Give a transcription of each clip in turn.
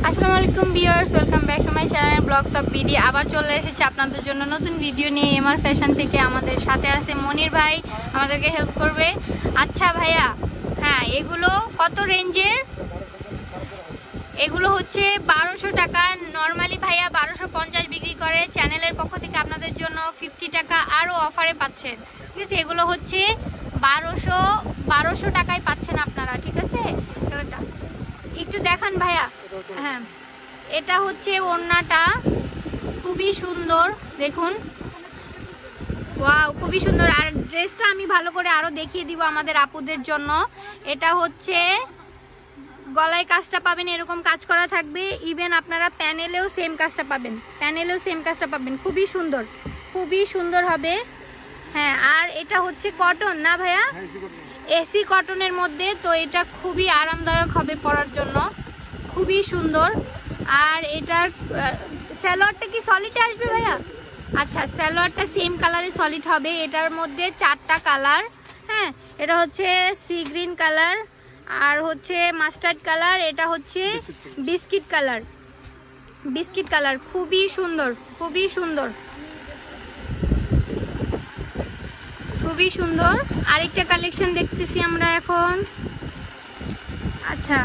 আসসালামু আলাইকুম viewers, welcome back to my channel vlogs of BD. আবার চলে এসেছি আপনাদের জন্য নতুন ভিডিও নিয়ে এমআর ফ্যাশন থেকে। আমাদের সাথে আছে মনির ভাই, আমাদেরকে হেল্প করবে। আচ্ছা ভাইয়া, হ্যাঁ এগুলো কত রেঞ্জের? এগুলো হচ্ছে 1200 টাকা। নর্মালি ভাইয়া 1250 বিক্রি করে। চ্যানেলের পক্ষ থেকে আপনাদের জন্য 50 টাকা আরও অফারে পাচ্ছেন, ঠিক আছে? এগুলো হচ্ছে 1200 টাকায় পাচ্ছেন আপনারা, ঠিক আছে? একটু দেখান ভাইয়া। হ্যাঁ, এটা হচ্ছে ওড়নাটা, খুবই সুন্দর, দেখুন। ওয়াও, খুবই সুন্দর। আর ড্রেসটা আমি ভালো করে আরো দেখিয়ে দিব আমাদের আপুদের জন্য। এটা হচ্ছে গলায় কাজটা পাবেন, এরকম কাজ করা থাকবে। ইভেন আপনারা প্যানেলেও সেম কাজটা পাবেন, খুবই সুন্দর, খুবই সুন্দর হবে। হ্যাঁ, আর এটা হচ্ছে কটন না ভাইয়া? এসি কটনের মধ্যে, তো এটা খুবই আরামদায়ক হবে পরার জন্য, খুবই সুন্দর। আর এটার সালোয়ারটা কি সলিড আসবে ভাইয়া? আচ্ছা, সালোয়ারটা সেম কালারে সলিড হবে। এটার মধ্যে 4টা কালার। হ্যাঁ, এটা হচ্ছে সি গ্রিন কালার, আর হচ্ছে মাস্টার্ড কালার, এটা হচ্ছে বিস্কিট কালার। খুবই সুন্দর, খুবই সুন্দর, খুবই সুন্দর। আরেকটা কালেকশন দেখতেছি আমরা এখন। আচ্ছা,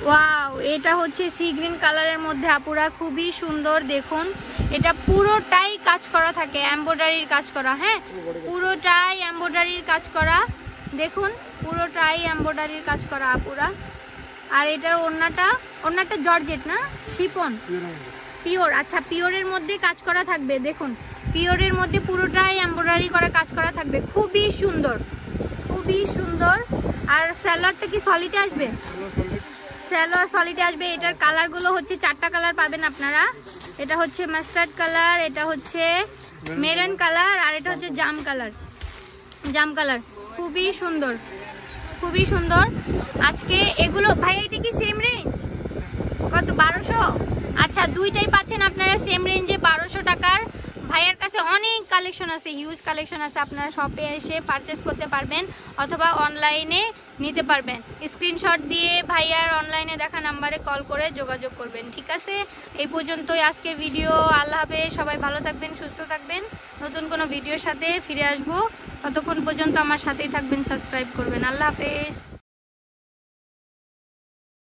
ওয়াও, এটা হচ্ছে সি গ্রিন কালারের মধ্যে আপুরা, খুবই সুন্দর। দেখুন, এটা পুরোটাই কাজ করা থাকে, এমব্রয়ডারির কাজ করা। হ্যাঁ, পুরোটাই এমব্রয়ডারির কাজ করা, দেখুন, পুরোটাই এমব্রয়ডারির কাজ করা আপুরা। আর এটার ওড়নাটা জর্জেট না শিফন? পিওর। আচ্ছা, পিওরের মধ্যে কাজ করা থাকবে, দেখুন, পিওরের মধ্যে পুরোটাই এমব্রয়ডারি করে কাজ করা থাকবে, খুবই সুন্দর, খুবই সুন্দর। আর সালোয়ারটা কি সলিডে আসবে? সালোয়ার সলিডে আসবে। এটার কালারগুলো হচ্ছে 4টা কালার পাবেন আপনারা। এটা হচ্ছে মাস্টার্ড কালার, এটা হচ্ছে মেরুন কালার, আর এটা হচ্ছে জাম কালার। খুবই সুন্দর, খুবই সুন্দর। আজকে এগুলো ভাই, এটা কি সেম রেঞ্জ? কত? 1200? আচ্ছা, দুইটাই পাচ্ছেন আপনারা সেম রেঞ্জে 1200 টাকার। ভাইয়ার কাছে অনেক কালেকশন আছে, হিউজ কালেকশন আছে। আপনারা শপে এসে পারচেস করতে পারবেন অথবা অনলাইনে নিতে পারবেন। স্ক্রিনশট দিয়ে ভাইয়ার অনলাইনে দেখা নাম্বারে কল করে যোগাযোগ করবেন, ঠিক আছে? এই পর্যন্তই আজকের ভিডিও। আল্লাহ হাফেজ, সবাই ভালো থাকবেন, সুস্থ থাকবেন। নতুন কোনো ভিডিওর সাথে ফিরে আসবো, ততক্ষণ পর্যন্ত আমার সাথেই থাকবেন, সাবস্ক্রাইব করবেন। আল্লাহ হাফেজ।